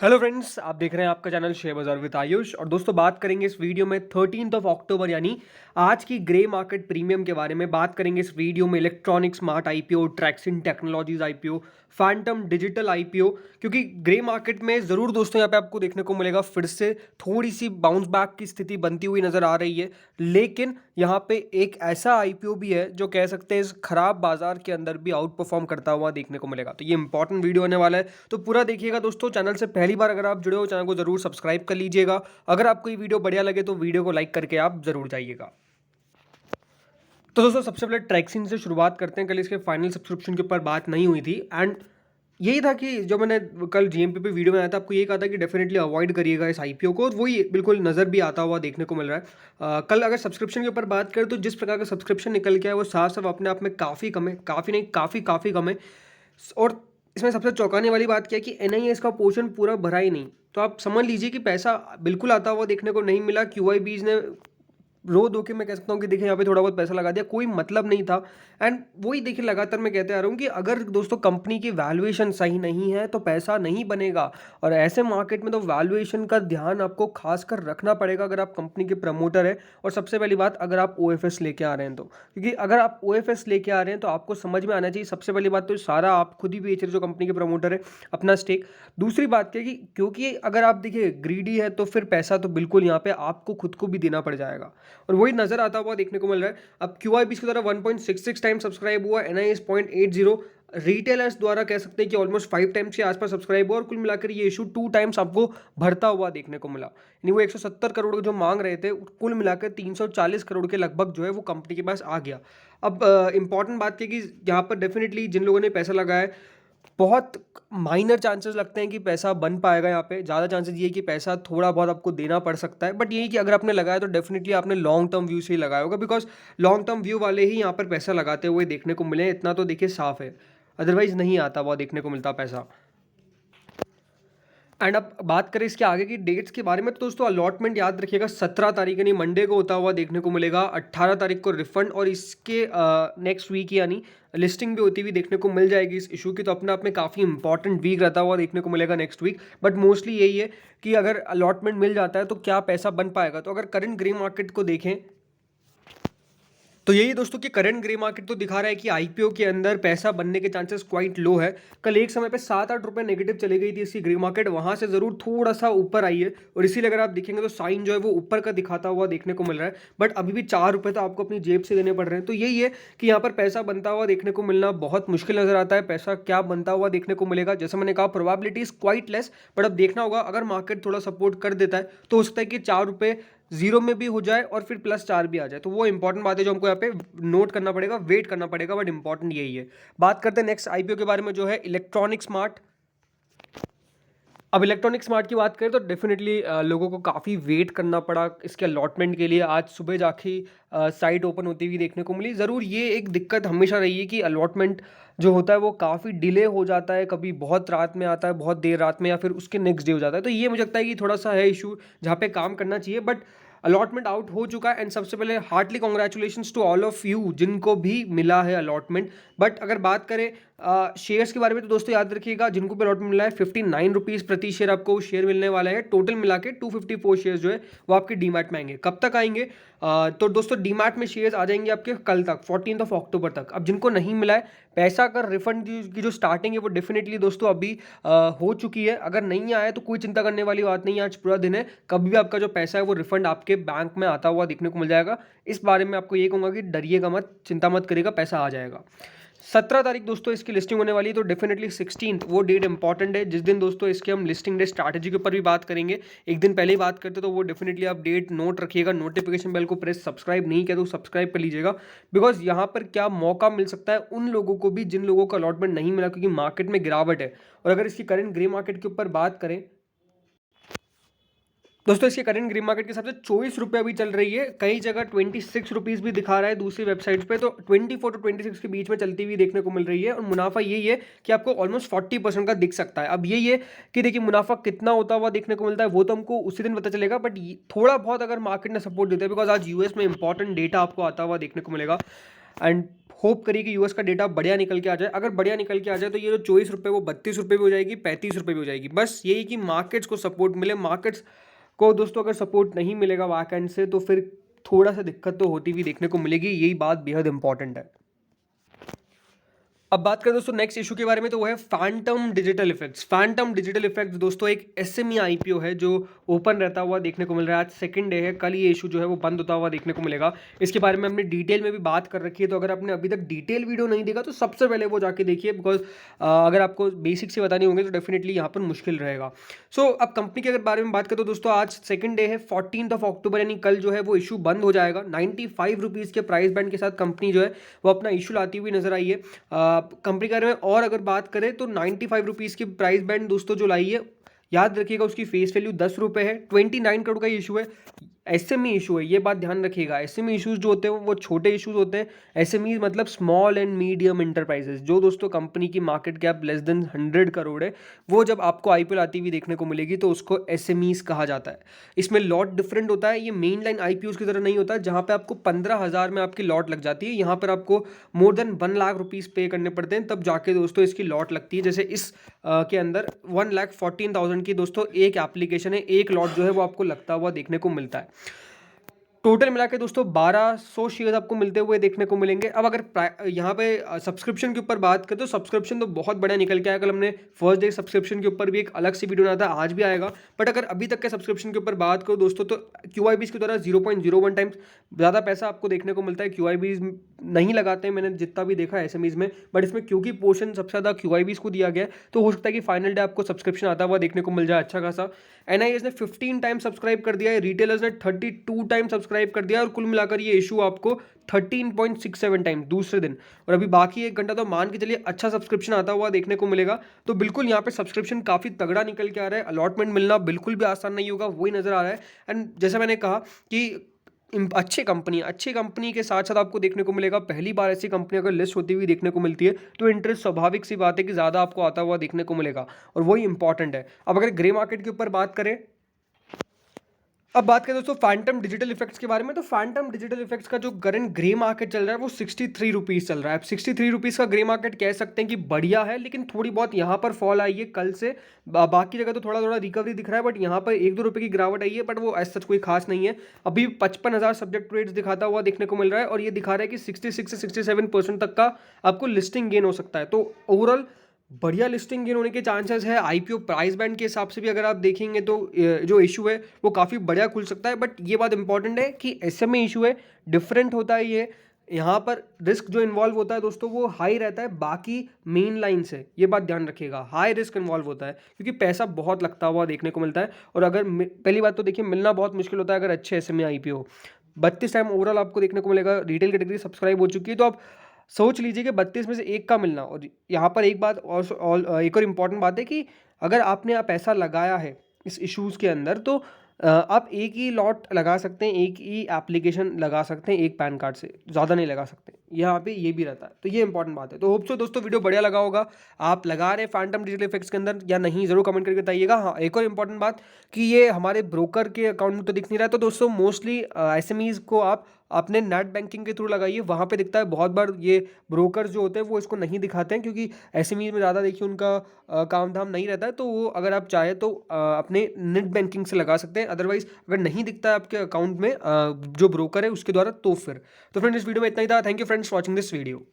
Hello friends, आप देख रहे हैं आपका चैनल शेयर बाजार विद आयुष। और दोस्तों, बात करेंगे इस वीडियो में 13 अक्टूबर यानी आज की ग्रे मार्केट प्रीमियम के बारे में। बात करेंगे इस वीडियो में electronic smart IPO, Tracxn technologies IPO, Phantom digital IPO. क्योंकि ग्रे मार्केट में ज़रूर दोस्तों यहाँ पे आपको देखने को मिलेगा फिर से थोड़ी सी बाउंस बैक की स्थिति बनती हुई नजर आ रही है। लेकिन यहाँ पे एक ऐसा आईपीओ भी है जो कह सकते हैं इस खराब बाजार के अंदर भी आउट परफॉर्म करता हुआ देखने को मिलेगा। तो ये इंपॉर्टेंट वीडियो होने वाला है, तो पूरा देखिएगा दोस्तों। चैनल से पहली बार अगर आप जुड़े हो, चैनल को जरूर सब्सक्राइब कर लीजिएगा। अगर आपको ये वीडियो बढ़िया लगे तो वीडियो को लाइक करके आप जरूर जाइएगा। तो दोस्तों, सबसे पहले ट्रैक्सिन से शुरुआत करते हैं। कल इसके फाइनल सब्सक्रिप्शन के ऊपर बात नहीं हुई थी एंड यही था कि जो मैंने कल जीएमपी पे वीडियो में आया था, आपको ये कहा था कि डेफिनेटली अवॉइड करिएगा इस आईपीओ को, और वही बिल्कुल नज़र भी आता हुआ देखने को मिल रहा है। कल अगर सब्सक्रिप्शन के ऊपर बात करें तो जिस प्रकार का सब्सक्रिप्शन निकल के आया वो साफ साफ अपने आप में काफ़ी कम है, काफ़ी नहीं काफ़ी कम है। और इसमें सबसे चौंकाने वाली बात क्या है कि एनआईएस का पोर्शन पूरा भरा ही नहीं। तो आप समझ लीजिए कि पैसा बिल्कुल आता हुआ देखने को नहीं मिला। क्यूआईबीज ने रो दो के मैं कह सकता हूँ कि देखिए यहाँ पे थोड़ा बहुत पैसा लगा दिया, कोई मतलब नहीं था। एंड वही देखिए लगातार मैं कहते आ रहा हूँ कि अगर दोस्तों कंपनी की वैल्यूएशन सही नहीं है तो पैसा नहीं बनेगा। और ऐसे मार्केट में तो वैल्यूएशन का ध्यान आपको खासकर रखना पड़ेगा अगर आप कंपनी के प्रमोटर है। और सबसे पहली बात, अगर आप ओएफएस लेके आ रहे हैं तो, क्योंकि अगर आप ओएफएस लेके आ रहे हैं तो आपको समझ में आना चाहिए सबसे पहली बात तो सारा आप खुद ही बेच रहे हो जो कंपनी के प्रमोटर है अपना स्टेक। दूसरी बात क्या है कि क्योंकि अगर आप देखिए ग्रीडी है तो फिर पैसा तो बिल्कुल यहाँ पे आपको खुद को भी देना पड़ जाएगा। और वही नजर आता हुआ देखने को मिल रहा है। अब क्यू आई की तरफ 1.66 टाइम सब्सक्राइब हुआ, एनआईएस 0.80, रिटेलर्स द्वारा कह सकते हैं कि ऑलमोस्ट 5 टाइम्स के आसपास सब्सक्राइब हुआ, और कुल मिलाकर ये इशू 2 टाइम्स आपको भरता हुआ देखने को मिला। यानी वो 170 करोड़ जो मांग रहे थे कुल मिलाकर 340 करोड़ के लगभग जो है वो कंपनी के पास आ गया। अब इंपॉर्टेंट बात क्या कि यहाँ पर डेफिनेटली जिन लोगों ने पैसा लगाया है, बहुत माइनर चांसेस लगते हैं कि पैसा बन पाएगा। यहाँ पे ज़्यादा चांसेस ये है कि पैसा थोड़ा बहुत आपको देना पड़ सकता है, बट यही कि अगर आपने लगाया तो डेफिनेटली आपने लॉन्ग टर्म व्यू से ही लगाया होगा, बिकॉज लॉन्ग टर्म व्यू वाले ही यहाँ पर पैसा लगाते हुए देखने को मिले, इतना तो देखिए साफ है। अदरवाइज नहीं आता हुआ देखने को मिलता पैसा। एंड अब बात करें इसके आगे की डेट्स के बारे में, तो दोस्तों अलॉटमेंट याद रखिएगा 17 तारीख यानी मंडे को होता हुआ देखने को मिलेगा, 18 तारीख को रिफंड, और इसके नेक्स्ट वीक यानी लिस्टिंग भी होती हुई देखने को मिल जाएगी इस इशू की। तो अपने आप में काफ़ी इंपॉर्टेंट वीक रहता हुआ देखने को मिलेगा नेक्स्ट वीक। बट मोस्टली यही है कि अगर अलॉटमेंट मिल जाता है तो क्या पैसा बन पाएगा। तो अगर करंट ग्रे मार्केट को देखें तो यही दोस्तों कि करंट ग्रे मार्केट तो दिखा रहा है कि आईपीओ के अंदर पैसा बनने के चांसेस क्वाइट लो है। कल एक समय पे 7-8 रुपए नेगेटिव चली गई थी इसकी ग्रे मार्केट, वहां से जरूर थोड़ा सा ऊपर आई है, और इसीलिए अगर आप देखेंगे तो साइन जो है वो ऊपर का दिखाता हुआ देखने को मिल रहा है। बट अभी भी 4 रुपए तो आपको अपनी जेब से देने पड़ रहे हैं। तो यही है कि यहाँ पर पैसा बनता हुआ देखने को मिलना बहुत मुश्किल नजर आता है। पैसा क्या बनता हुआ देखने को मिलेगा, जैसे मैंने कहा probability is quite less. But अब देखना होगा, अगर मार्केट थोड़ा सपोर्ट कर देता है तो हो सकता है कि 4 रुपए जीरो में भी हो जाए और फिर +4 भी आ जाए। तो वो इंपॉर्टेंट बात है जो हमको यहाँ पे नोट करना पड़ेगा, वेट करना पड़ेगा। बट इंपॉर्टेंट यही है। बात करते हैं नेक्स्ट आईपीओ के बारे में जो है इलेक्ट्रॉनिक स्मार्ट। अब इलेक्ट्रॉनिक स्मार्ट की बात करें तो डेफिनेटली लोगों को काफ़ी वेट करना पड़ा इसके अलॉटमेंट के लिए। आज सुबह जाके साइट ओपन होती हुई देखने को मिली। ज़रूर ये एक दिक्कत हमेशा रही है कि अलॉटमेंट जो होता है वो काफ़ी डिले हो जाता है, कभी बहुत रात में आता है, बहुत देर रात में, या फिर उसके नेक्स्ट डे हो जाता है। तो ये मुझे लगता है कि थोड़ा सा है इशू जहाँ पे काम करना चाहिए। बट अलॉटमेंट आउट हो चुका है, एंड सबसे पहले heartly congratulations to all of you जिनको भी मिला है अलॉटमेंट। बट अगर बात करें शेयर्स के बारे में तो दोस्तों याद रखिएगा, जिनको भी अलॉटमेंट मिला है 59 रुपीज़ प्रति शेयर आपको शेयर मिलने वाला है। टोटल मिला के 254 शेयर जो है वो आपके डीमैट में आएंगे। कब तक आएंगे? तो दोस्तों डीमैट में शेयर्स आ जाएंगे आपके कल तक, 14 अक्टूबर तक। अब जिनको नहीं मिला है पैसा का रिफंड की जो स्टार्टिंग है वो डेफिनेटली दोस्तों अभी हो चुकी है। अगर नहीं आया तो कोई चिंता करने वाली बात नहीं है, आज पूरा दिन है, कभी भी आपका जो पैसा है वो रिफंड आपके बैंक में आता हुआ देखने को मिल जाएगा। इस बारे में आपको ये कहूँगा कि डरिएगा मत, चिंता मत करिएगा, पैसा आ जाएगा। 17 तारीख दोस्तों इसकी लिस्टिंग होने वाली है, तो डेफिनेटली 16th वो डेट इंपॉर्टेंट है, जिस दिन दोस्तों इसके हम लिस्टिंग डे स्ट्रैटेजी के ऊपर भी बात करेंगे। एक दिन पहले ही बात करते तो वो डेफिनेटली आप डेट नोट रखिएगा। नोटिफिकेशन बेल को प्रेस, सब्सक्राइब नहीं किया तो सब्सक्राइब कर लीजिएगा, बिकॉज यहाँ पर क्या मौका मिल सकता है उन लोगों को भी जिन लोगों को अलॉटमेंट नहीं मिला, क्योंकि मार्केट में गिरावट है। और अगर इसकी करंट ग्रे मार्केट के ऊपर बात करें दोस्तों, इसके करंट ग्रीन मार्केट के हिसाब से 24 रुपये अभी चल रही है। कई जगह 26 रुपीज़ भी दिखा रहा है दूसरी वेबसाइट पे, तो 24 to 26 के बीच में चलती हुई देखने को मिल रही है। और मुनाफा यही है कि आपको ऑलमोस्ट 40% का दिख सकता है। अब यही है कि देखिए मुनाफा कितना होता हुआ देखने को मिलता है वो तो हमको उसी दिन पता चलेगा, बट थोड़ा बहुत अगर मार्केट ने सपोर्ट देता है, बिकॉज आज यूएस में इंपॉर्टेंट डेटा आपको आता हुआ देखने को मिलेगा, एंड होप करिए कि यूएस का डेटा बढ़िया निकल के आ जाए। अगर बढ़िया निकल के आ जाए तो ये जो 24 रुपये वो 32 रुपये भी हो जाएगी, 35 रुपये भी हो जाएगी। बस यही कि मार्केट्स को सपोर्ट मिले। मार्केट्स को दोस्तों अगर सपोर्ट नहीं मिलेगा बैक एंड से तो फिर थोड़ा सा दिक्कत तो होती हुई देखने को मिलेगी। यही बात बेहद इंपॉर्टेंट है। अब बात करें दोस्तों नेक्स्ट इशू के बारे में, तो वो है Phantom digital effects. Phantom digital effects दोस्तों एक एसएमई आईपीओ है जो ओपन रहता हुआ देखने को मिल रहा है। आज सेकंड डे है, कल ये इशू जो है वो बंद होता हुआ देखने को मिलेगा। इसके बारे में हमने डिटेल में भी बात कर रखी है, तो अगर आपने अभी तक डिटेल वीडियो नहीं देखा तो सबसे पहले वो जाके देखिए, बिकॉज अगर आपको बेसिक से बतानी होंगे तो डेफिनेटली यहाँ पर मुश्किल रहेगा। सो अब कंपनी के अगर बारे में बात करें तो दोस्तों आज सेकंड डे है, 14 अक्टूबर यानी कल जो है वो इशू बंद हो जाएगा। 95 रुपीज़ के प्राइस बैंड के साथ कंपनी जो है वो अपना इशू लाती हुई नजर आई है। कंपनी के बारे में और अगर बात करें तो 95 रुपीज़ की प्राइस बैंड दोस्तों जो लाई है, याद रखिएगा उसकी फेस वैल्यू 10 रुपये है। 29 करोड़ का इशू है, एसएमई इशू है, ये बात ध्यान रखिएगा। एसएमई इश्यूज जो होते हैं वो छोटे इश्यूज होते हैं। एसएमई मतलब स्मॉल एंड मीडियम इंटरप्राइजेस, जो दोस्तों कंपनी की market cap less than 100 crore है, वो जब आपको आईपीओ आती हुई देखने को मिलेगी तो उसको एसएमईज कहा जाता है। इसमें लॉट डिफरेंट होता है, ये मेन लाइन आईपीओ की तरह नहीं होता जहाँ पे आपको 15,000 में आपकी लॉट लग जाती है। यहाँ पर आपको मोर देन 1 लाख रुपीज़ पे करने पड़ते हैं, तब जाके दोस्तों इसकी लॉट लगती है। जैसे इस के अंदर 1,14,000 की दोस्तों एक एप्लीकेशन है, एक लॉट जो है वो आपको लगता हुआ देखने को मिलता है। टोटल मिला के दोस्तों 1200 शेयर आपको मिलते हुए देखने को मिलेंगे। अब अगर यहाँ पे सब्सक्रिप्शन के ऊपर बात करें तो सब्सक्रिप्शन तो बहुत बढ़िया निकल के आया। कल हमने फर्स्ट डे सब्सक्रिप्शन के ऊपर भी एक अलग से वीडियो बनाया था, आज भी आएगा। बट अगर अभी तक के सब्सक्रिप्शन के ऊपर बात करो दोस्तों तो QIBs की द्वारा 0.01 टाइम्स ज़्यादा पैसा आपको देखने को मिलता है। QIBs नहीं लगाते हैं मैंने जितना भी देखा है एसएमईज में, बट इसमें क्योंकि पोर्शन सबसे ज़्यादा QIBs को दिया गया है तो हो सकता है कि फाइनल डे आपको सब्सक्रिप्शन आता हुआ देखने को मिल जाए अच्छा खासा। NIS ने 15 टाइम सब्सक्राइब कर दिया है, रिटेलर्स ने 32 टाइम सब्सक्राइब कर दिया है, और कुल मिलाकर ये इशू आपको 13.67 टाइम दूसरे दिन, और अभी बाकी 1 घंटा तो मान के चलिए अच्छा सब्सक्रिप्शन आता हुआ देखने को मिलेगा। तो बिल्कुल यहाँ पे सब्सक्रिप्शन काफ़ी तगड़ा निकल के आ रहा है। अलॉटमेंट मिलना बिल्कुल भी आसान नहीं होगा, वही नज़र आ रहा है। एंड जैसे मैंने कहा कि अच्छी कंपनी के साथ साथ आपको देखने को मिलेगा, पहली बार ऐसी कंपनी अगर लिस्ट होती हुई देखने को मिलती है तो इंटरेस्ट स्वाभाविक सी बात है कि ज़्यादा आपको आता हुआ देखने को मिलेगा, और वही इंपॉर्टेंट है। अब अगर ग्रे मार्केट के ऊपर बात करें, अब बात करें दोस्तों फैंटम डिजिटल इफेक्ट्स के बारे में, तो फैंटम डिजिटल इफेक्ट्स का जो करंट ग्रे मार्केट चल रहा है वो 63 रुपीज़ चल रहा है। अब 63 रुपीज़ का ग्रे मार्केट कह सकते हैं कि बढ़िया है, लेकिन थोड़ी बहुत यहाँ पर फॉल आई है कल से। बाकी जगह तो थोड़ा थोड़ा रिकवरी दिख रहा है, बट यहाँ पर 1-2 रुपये की गिरावट आई है, बट वो ऐसा कोई खास नहीं है। अभी 55,000 सब्जेक्ट रेट्स दिखाता हुआ देखने को मिल रहा है, और ये दिखा रहा है कि 66 से 67% तक का आपको लिस्टिंग गेन हो सकता है। तो ओवरऑल बढ़िया लिस्टिंग गेन होने के चांसेस है। आईपीओ प्राइस बैंड के हिसाब से भी अगर आप देखेंगे तो जो इशू है वो काफ़ी बढ़िया खुल सकता है। बट ये बात इंपॉर्टेंट है कि एसएमई इशू है, डिफरेंट होता है ये। यहाँ पर रिस्क जो इन्वॉल्व होता है दोस्तों वो हाई रहता है बाकी मेन लाइन से, ये बात ध्यान रखिएगा। हाई रिस्क इन्वॉल्व होता है क्योंकि पैसा बहुत लगता हुआ देखने को मिलता है, और अगर पहली बात तो देखिए मिलना बहुत मुश्किल होता है अगर अच्छे एसएमई आईपीओ। 32 टाइम ओवरऑल आपको देखने को मिलेगा। रिटेल कैटेगरी सब्सक्राइब हो चुकी है, तो आप सोच लीजिए कि 32 में से एक का मिलना। और यहाँ पर एक बात और एक और इम्पॉर्टेंट बात है कि अगर आपने आप पैसा लगाया है इस इश्यूज़ के अंदर तो आप एक ही लॉट लगा सकते हैं, एक ही एप्लीकेशन लगा सकते हैं एक पैन कार्ड से, ज़्यादा नहीं लगा सकते। यहाँ पे ये भी रहता है, तो ये इंपॉर्टेंट बात है। तो होप सो दोस्तों वीडियो बढ़िया लगा होगा। आप लगा रहे फैंटम डिजिटल इफेक्ट्स के अंदर या नहीं, ज़रूर कमेंट करके बताइएगा। हाँ, एक और इंपॉर्टेंट बात कि ये हमारे ब्रोकर के अकाउंट में तो दिख नहीं रहा है, तो दोस्तों मोस्टली एसएमईज को आप अपने नेट बैंकिंग के थ्रू लगाइए, वहाँ पे दिखता है। बहुत बार ये ब्रोकर जो होते हैं वो इसको नहीं दिखाते हैं क्योंकि एसएमई में ज़्यादा देखिए उनका काम धाम नहीं रहता है, तो वो अगर आप चाहे तो अपने नेट बैंकिंग से लगा सकते हैं। अदरवाइज अगर नहीं दिखता है आपके अकाउंट में जो ब्रोकर है उसके द्वारा तो फिर तो फ्रेंड्स इस वीडियो में इतना ही था। Thank you friends watching this video.